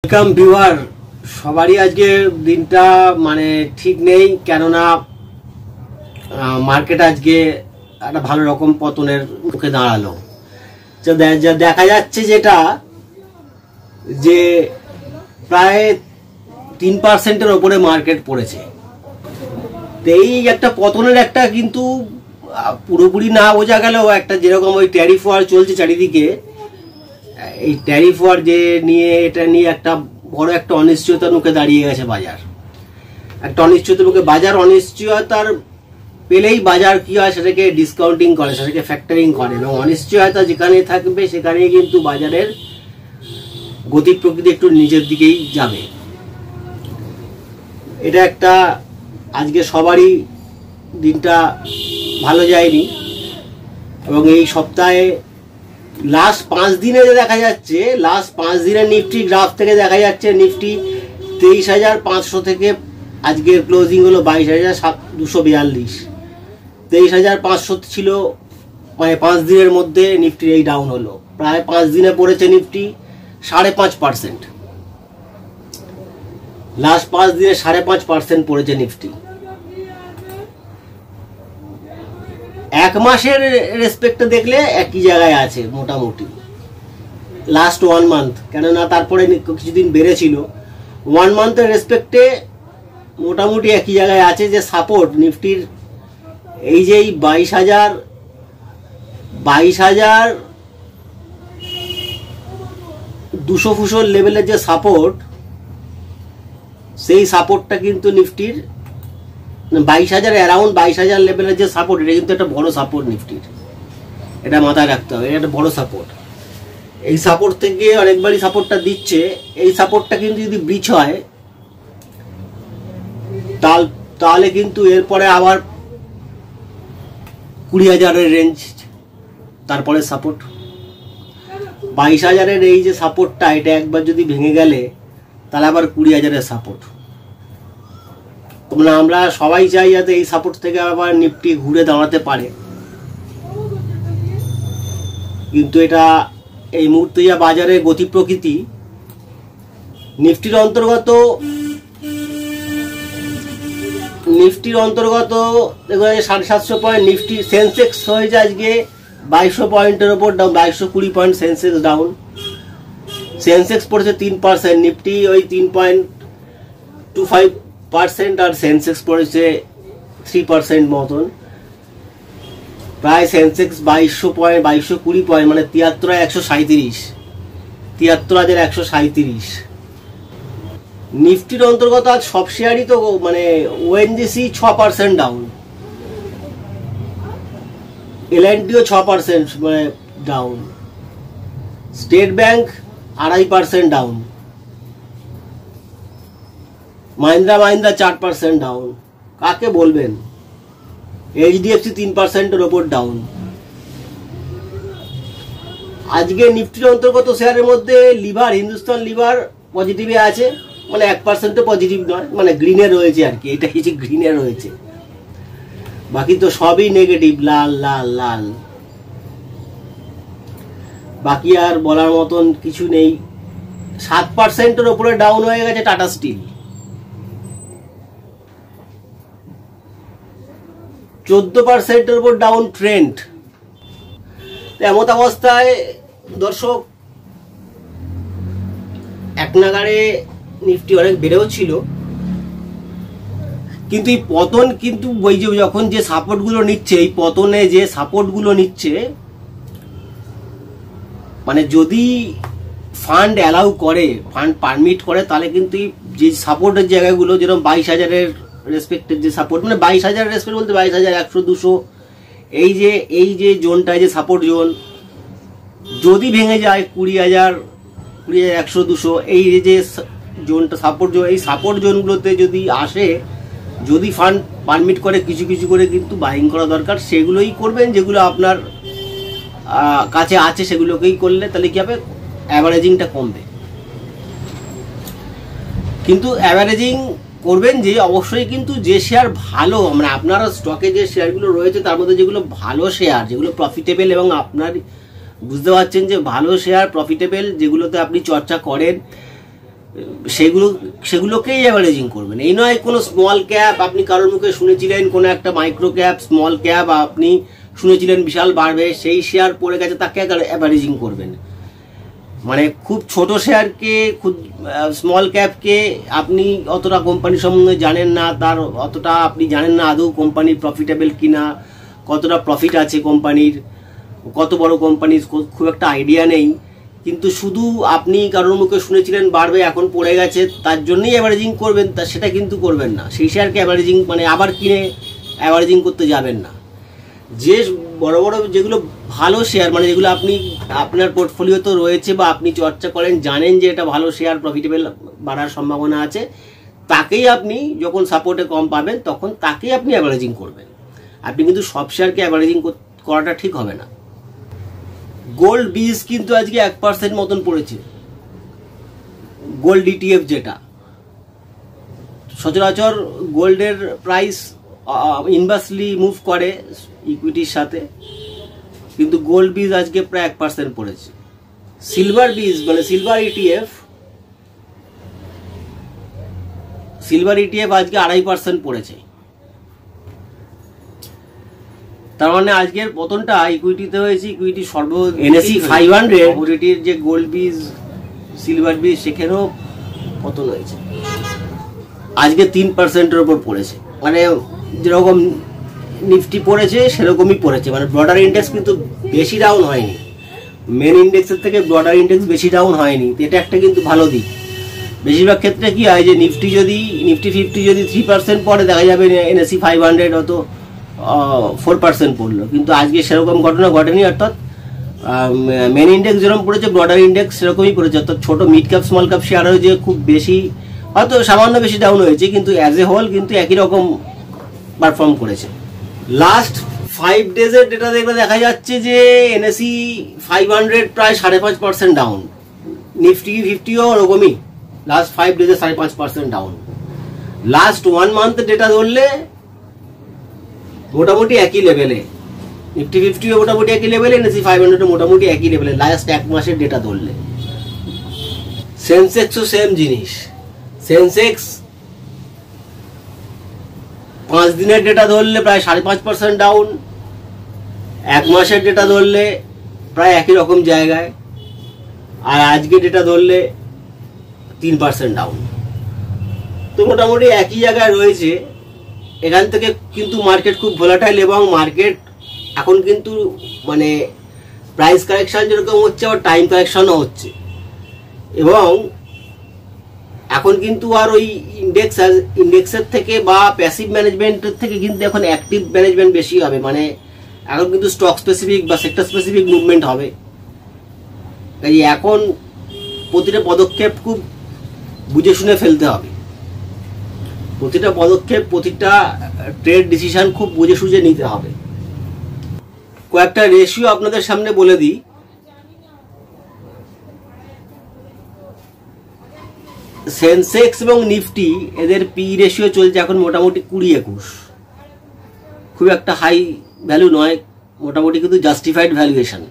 Welcome viewer, সবারই আজকে দিনটা মানে ঠিক নেই, কেননা মার্কেট আজকে একটা ভালো রকম পতনের মুখে দাঁড়ালো। যা দেখা যাচ্ছে যেটা যে প্রায় 3% ওপরে মার্কেট পড়েছে। তো এই একটা পতনের একটা কিন্তু পুরোপুরি না বোঝা গেলেও একটা যেরকম ওই ট্যারিফ ওয়ার চলছে চারিদিকে, এই ট্যারিফ ওয়ার এটা নিয়ে একটা বড় একটা অনিশ্চয়তার মুখে দাঁড়িয়ে গেছে বাজার। একটা অনিশ্চয়তার মুখে বাজার, অনিশ্চয়তার পেলেই বাজার কি হয় সেটাকে ডিসকাউন্টিং করে, সেটাকে ফ্যাক্টরিং করে, এবং অনিশ্চয়তা যেখানে থাকবে সেখানেই কিন্তু বাজারের গতি প্রকৃতি একটু নিচের দিকেই যাবে। এটা একটা আজকে সবারই দিনটা ভালো যায়নি, এবং এই সপ্তাহে লাস্ট 5 দিনে যে দেখা যাচ্ছে, লাস্ট 5 দিনের নিফটি গ্রাফ থেকে দেখা যাচ্ছে নিফটি 23,500 থেকে আজকের ক্লোজিং হলো 22,242। 23,500 ছিল, মানে 5 দিনের মধ্যে নিফটির এই ডাউন হলো। প্রায় 5 দিনে পড়েছে নিফটি 5.5%। লাস্ট 5 দিনে 5.5% পড়েছে নিফটি। এক মাসের রেসপেক্টে দেখলে একই জায়গায় আছে মোটামুটি, লাস্ট 1 মান্থ, কেননা তারপরে কিছুদিন বেড়েছিল। 1 মান্থের রেসপেক্টে মোটামুটি একই জায়গায় আছে। যে সাপোর্ট নিফটির এই যে 22,200 ফুসর লেভেলের যে সাপোর্ট, সেই সাপোর্টটা কিন্তু নিফটির 22,000 অ্যারাউন্ড 22,000 লেভেলের যে সাপোর্ট, এটা কিন্তু একটা বড় সাপোর্ট নিফটির, এটা মাথায় রাখতে হবে। এটা একটা বড় সাপোর্ট। এই সাপোর্ট থেকে অনেকবারই সাপোর্টটা দিচ্ছে। এই সাপোর্টটা কিন্তু যদি ব্রিচ হয় তাহলে কিন্তু এরপরে আবার 20,000-এর রেঞ্জ, তারপরে সাপোর্ট 22,000-এর এই যে সাপোর্টটা, এটা একবার যদি ভেঙে গেলে তাহলে আবার 20,000-এর সাপোর্ট। মানে আমরা সবাই চাই যাতে এই সাপোর্ট থেকে আবার নিফটি ঘুরে দাঁড়াতে পারে, কিন্তু এটা এই মুহূর্তে যা বাজারের গতি প্রকৃতি, নিফটির অন্তর্গত দেখো 750 পয়েন্ট নিফটি। সেন্সেক্স হয়েছে আজকে 2200 পয়েন্টের ওপর down, 2220 point Sensex down. Sensex পড়েছে 3%, নিফটি ওই 3.25%, আর সেন্সেক্স পড়েছে 3% মতন। প্রায় সেন্সেক্স 2220 পয়েন্ট, মানে 73,137। নিফটির অন্তর্গত আজ সব শেয়ারই তো, মানে ওএনজিসি 6% ডাউন, এলএনটিও 6% মানে down, state bank 2.5% down, Mahindra 4% down. কাকে বলবেন? এইচডিএফসি 3%-এর ওপর ডাউন। আজকে নিফটির অন্তর্গত শেয়ারের মধ্যে লিভার, হিন্দুস্তান লিভার পজিটিভে আছে, মানে 1%ও পজিটিভ নয়, মানে গ্রিনে রয়েছে আর কি, এটা কিছু গ্রিনে রয়েছে। বাকি তো সবই নেগেটিভ, লাল লাল লাল। বাকি আর বলার মতন কিছু নেই। 7%-এর ওপরে ডাউন হয়ে গেছে টাটা স্টিল। 14%-এর উপর ডাউন ট্রেন্ড। এমন অবস্থায় দর্শক এক নাগাড়ে নিফটি অনেক বেড়েও ছিল, কিন্তু এই পতন কিন্তু ওই যে যখন যে সাপোর্টগুলো নিচ্ছে, এই পতনে যে সাপোর্টগুলো নিচ্ছে, মানে যদি ফান্ড অ্যালাউ করে, ফান্ড পারমিট করে, তাহলে কিন্তু যে সাপোর্টের জায়গাগুলো, যেরকম 22,000-এর রেসপেক্টের যে সাপোর্ট, মানে 22,000 রেসপেক্ট বলতে 22,100, 200, এই যে জোনটা, যে সাপোর্ট জোন, যদি ভেঙে যায় 20,100, 200, এই যে জোনটা সাপোর্ট জোন, এই সাপোর্ট জোনগুলোতে যদি আসে, যদি ফান্ড পারমিট করে, কিছু কিছু করে কিন্তু বাইং করা দরকার। সেগুলোই করবেন, যেগুলো আপনার কাছে আছে সেগুলোকেই করলে তাহলে কি হবে, অ্যাভারেজিংটা কমবে। কিন্তু অ্যাভারেজিং করবেন যে অবশ্যই, কিন্তু যে শেয়ার ভালো, মানে আপনার স্টকে যে শেয়ারগুলো রয়েছে তার মধ্যে যেগুলো ভালো শেয়ার, যেগুলো প্রফিটেবল, এবং আপনার বুঝতে পারছেন যে ভালো শেয়ার প্রফিটেবল, যেগুলোতে আপনি চর্চা করেন, সেগুলোকেই অ্যাভারেজিং করবেন। এই নয় কোনো স্মল ক্যাপ আপনি কারোর মুখে শুনেছিলেন, কোনো একটা মাইক্রো ক্যাপ স্মল ক্যাপ আপনি শুনেছিলেন বিশাল বাড়বে, সেই শেয়ার পড়ে গেছে, তাকে অ্যাভারেজিং করবেন। মানে খুব ছোট শেয়ারকে, খুব স্মল ক্যাপকে আপনি অতটা কোম্পানি সম্বন্ধে জানেন না, তার অতটা আপনি জানেন না আদৌ কোম্পানি প্রফিটেবল কিনা, কতটা প্রফিট আছে কোম্পানির, কত বড় কোম্পানি, খুব একটা আইডিয়া নেই, কিন্তু শুধু আপনি কারোর মুখে শুনেছিলেন বাড়বে, এখন পড়ে গেছে, তার জন্যই অ্যাভারেজিং করবেন, তা সেটা কিন্তু করবেন না। সেই শেয়ারকে অ্যাভারেজিং মানে আবার কিনে অ্যাভারেজিং করতে যাবেন না। যে বড় বড় যেগুলো ভালো শেয়ার, মানে যেগুলো আপনি আপনার পোর্টফোলিওতে রয়েছে বা আপনি চর্চা করেন, জানেন যে এটা ভালো শেয়ার, প্রফিটেবল বাড়ার সম্ভাবনা আছে, তাকেই আপনি যখন সাপোর্টে কম পাবেন তখন তাকেই আপনি অ্যাভারেজিং করবেন। আপনি কিন্তু সব শেয়ারকে অ্যাভারেজিং করাটা ঠিক হবে না। গোল্ড বীজ কিন্তু আজকে 1% মতন পড়েছে, গোল্ড ডিটিএফ, যেটা সচরাচর গোল্ডের প্রাইস ইনভার্সলি মুভ করে ইকুইটির সাথে, কিন্তু গোল্ড বীজ আজকে প্রায় 1% পড়েছে। সিলভার বীজ মানে সিলভার ইটিএফ আজকে 2.5% পড়েছে। তার মানে আজকের পতনটা ইকুইটিতে হয়েছে, ইকুইটি NSE 500 কমোডিটির যে গোল্ড বীজ সিলভার বীজ সেখানেও পতন হয়েছে, আজকে 3%-এর উপর পড়েছে। মানে যেরকম নিফটি পড়েছে সেরকমই পড়েছে, মানে ব্রডার ইন্ডেক্স কিন্তু বেশি ডাউন হয়নি, মেন ইন্ডেক্সের থেকে ব্রডার ইন্ডেক্স বেশি ডাউন হয়নি, এটা একটা কিন্তু ভালো দিক। বেশিরভাগ ক্ষেত্রে কি হয় যে নিফটি 50 যদি 3% পড়ে, দেখা যাবে NSE 500 হয়তো 4% পড়লো, কিন্তু আজকে সেরকম ঘটনা ঘটেনি। অর্থাৎ মেন ইন্ডেক্স যেরকম পড়েছে, ব্রডার ইন্ডেক্স সেরকমই পড়েছে। অর্থাৎ ছোট মিড ক্যাপ স্মল ক্যাপ শেয়ারও যে খুব বেশি, হয়তো সামান্য বেশি ডাউন হয়েছে, কিন্তু অ্যাজ এ হোল কিন্তু একই রকম পারফর্ম করেছে। লাস্ট 5 ডেজের ডেটা দেখলে দেখা যাচ্ছে যে NSE 500 প্রায় 5.5% ডাউন, নিফটি 50ও ওরকমই last 5 ডেজে 5.5% down. Last 1 month data ধরলে মোটামুটি একই লেভেলে, নিফটি 50ও মোটামুটি একই লেভেলে, NSE 500 মোটামুটি একই লেভেলে লাস্ট 1 মাসের ডেটা ধরলে। সেন্সেক্সও সেম জিনিস, সেন্সেক্স 5 দিনের ডেটা ধরলে প্রায় 5.5% ডাউন, 1 মাসের ডেটা ধরলে প্রায় একই রকম জায়গায়, আর আজকে ডেটা ধরলে 3% ডাউন। তো মোটামুটি একই জায়গায় রয়েছে। এখান থেকে কিন্তু মার্কেট খুব ভোলাটাইল, এবং মার্কেট এখন কিন্তু মানে প্রাইস কারেকশন যেরকম হচ্ছে, আবার টাইম কারেকশনও হচ্ছে, এবং এখন কিন্তু আর ওই ইন্ডেক্সের থেকে বা প্যাসিভ ম্যানেজমেন্টের থেকে কিন্তু এখন অ্যাক্টিভ ম্যানেজমেন্ট বেশি হবে। মানে এখন কিন্তু স্টক স্পেসিফিক বা সেক্টর স্পেসিফিক মুভমেন্ট হবে। তাই এখন প্রতিটা পদক্ষেপ খুব বুঝে শুনে ফেলতে হবে, প্রতিটা পদক্ষেপ, প্রতিটা ট্রেড ডিসিশন খুব বুঝে সুঝে নিতে হবে। কয়েকটা রেশিও আপনাদের সামনে বলে দিই। সেন্সেক্স এবং নিফটি এদের পি রেশিও চলছে এখন মোটামুটি 20-21, খুব একটা হাই ভ্যালু নয়, মোটামুটি কিন্তু justified valuation.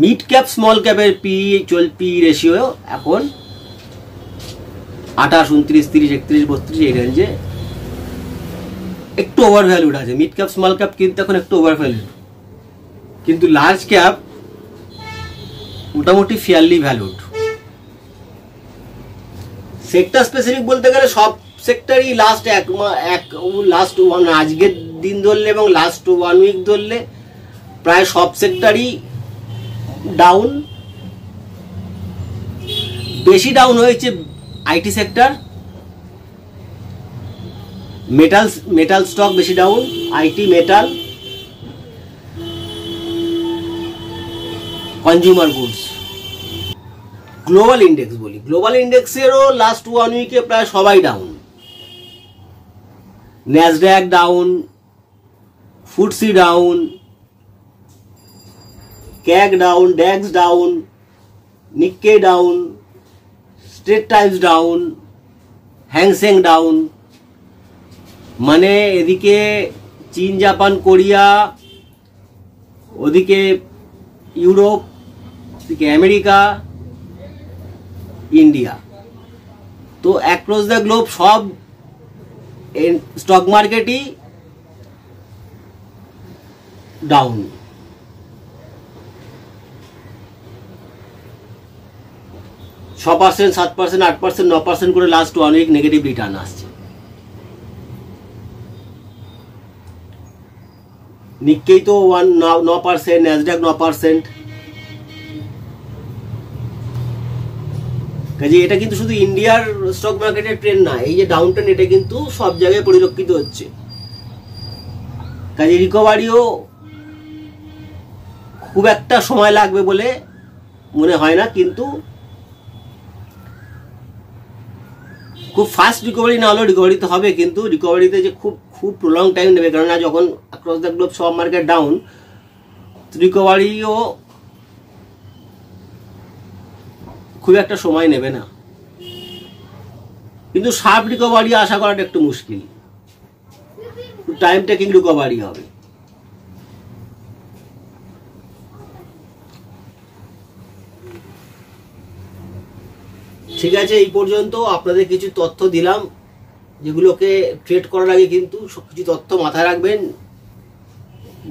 Mid cap small ক্যাপের পি রেশিও এখন 28, 29, 30, 31, 32 এই রেঞ্জে একটু ওভার ভ্যালুড আছে। মিড ক্যাপ স্মল ক্যাপ কিন্তু এখন একটু ওভার ভ্যালুড, কিন্তু লার্জ ক্যাপ মোটামুটি ফেয়ারলি ভ্যালুড। সেক্টর স্পেসিফিক বলতে গেলে সব সেক্টরই লাস্ট আজকের দিন ধরলে এবং লাস্ট 1 উইক ধরলে প্রায় সব সেক্টরই ডাউন। বেশি ডাউন হয়েছে আইটি সেক্টর, মেটাল স্টক বেশি down, IT, metal, consumer goods. Global index বলি, গ্লোবাল ইন্ডেক্সেরও লাস্ট 1 উইকে প্রায় সবাই down. Nasdaq down, FTSE down, CAC down, DAX down, Nikkei down, Straits Times down, Hang Seng down. মানে এদিকে চীন, জাপান, কোরিয়া, ওদিকে ইউরোপ, থেকে আমেরিকা, ইন্ডিয়া। তো অ্যাক্রস দ্য গ্লোব সব স্টক মার্কেটই ডাউন। ছ 6%, 7%, 8%, 9% করে লাস্ট 1 উইক নেগেটিভ রিটার্ন আসছে। নিক্কেই তো 9%, ন্যাসডাক 9%। কাজে এটা কিন্তু শুধু ইন্ডিয়ার স্টক মার্কেটের ট্রেন্ড না, এই যে ডাউন ট্রেন্ড এটা কিন্তু সব জায়গায় পরিলক্ষিত হচ্ছে। কাজে রিকভারিও খুব একটা সময় লাগবে বলে মনে হয় না, কিন্তু খুব ফাস্ট রিকভারি না হলেও রিকভারি তো হবে, কিন্তু রিকভারিতে যে খুব প্রলং টাইম নেবে, কেননা যখন অ্যাক্রস দ্য গ্লোব সব মার্কেট ডাউন, রিকভারিও খুব একটা সময় নেবে না। কিন্তু শার্প রিকভারি আশা করাটা একটু মুশকিল, টাইম টেকিং রিকভারি হবে। ঠিক আছে, এই পর্যন্ত আপনাদের কিছু তথ্য দিলাম, যেগুলোকে ট্রেড করার আগে কিন্তু সব কিছু তথ্য মাথায় রাখবেন,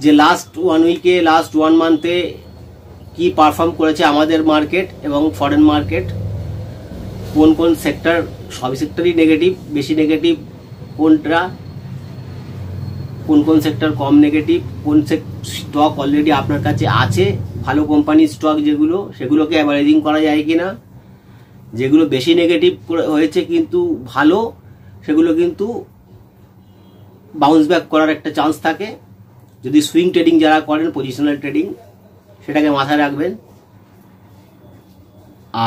যে লাস্ট 1 উইকে, লাস্ট 1 মান্থে কি পারফর্ম করেছে আমাদের মার্কেট এবং ফরেন মার্কেট, কোন কোন সেক্টর, সব সেক্টরই নেগেটিভ, বেশি নেগেটিভ কোনটা, কোন কোন সেক্টর কম নেগেটিভ, কোন স্টক অলরেডি আপনার কাছে আছে ভালো কোম্পানির স্টক যেগুলো, সেগুলোকে অ্যাভারেজিং করা যায় কিনা, যেগুলো বেশি নেগেটিভ হয়েছে কিন্তু ভালো, সেগুলো কিন্তু বাউন্স ব্যাক করার একটা চান্স থাকে। যদি সুইং ট্রেডিং যারা করেন, পজিশনাল ট্রেডিং, সেটাকে মাথায় রাখবেন।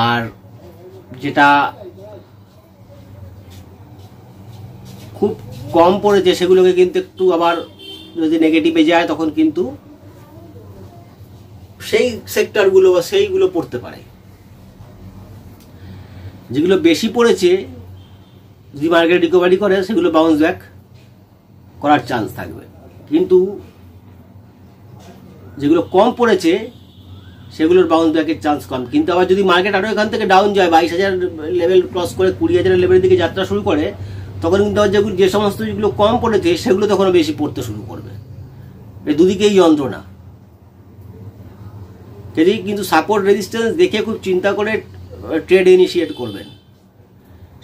আর যেটা খুব কম পড়েছে সেগুলোকে কিন্তু একটু আবার যদি নেগেটিভে যায় তখন কিন্তু সেই সেক্টরগুলো বা সেইগুলো পড়তে পারে। যেগুলো বেশি পড়েছে যদি মার্কেট রিকভারি করে সেগুলো বাউন্স ব্যাক করার চান্স থাকবে, কিন্তু যেগুলো কম পড়েছে সেগুলোর বাউন্স ব্যাকের চান্স কম। কিন্তু আবার যদি মার্কেট আরও এখান থেকে ডাউন যায়, 22,000 লেভেল ক্রস করে 20,000 লেভেলের দিকে যাত্রা শুরু করে, তখন কিন্তু যে সমস্ত যেগুলো কম পড়েছে সেগুলো তখন বেশি পড়তে শুরু করবে। এই দুদিকেই যন্ত্রণা। যদি কিন্তু সাপোর্ট রেজিস্ট্যান্স দেখে খুব চিন্তা করে ট্রেড ইনিশিয়েট করবেন,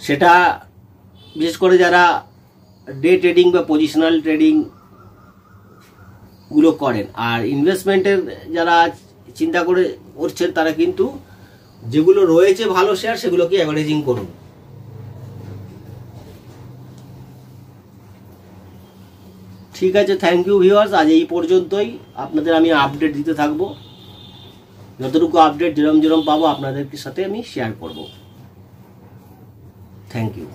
সেটা বিশেষ করে যারা ডে ট্রেডিং বা পজিশনাল ট্রেডিং গুলো করেন। আর ইনভেস্টমেন্টের যারা চিন্তা করে করছেন তারা কিন্তু যেগুলো রয়েছে ভালো শেয়ার সেগুলোকে অ্যাভারেজিং করুন। ঠিক আছে, থ্যাংক ইউ ভিউয়ার্স, আজ এই পর্যন্তই। আপনাদের আমি আপডেট দিতে থাকবো, যতটুকু আপডেট যেরম পাবো আপনাদের সাথে আমি শেয়ার করব। Thank you.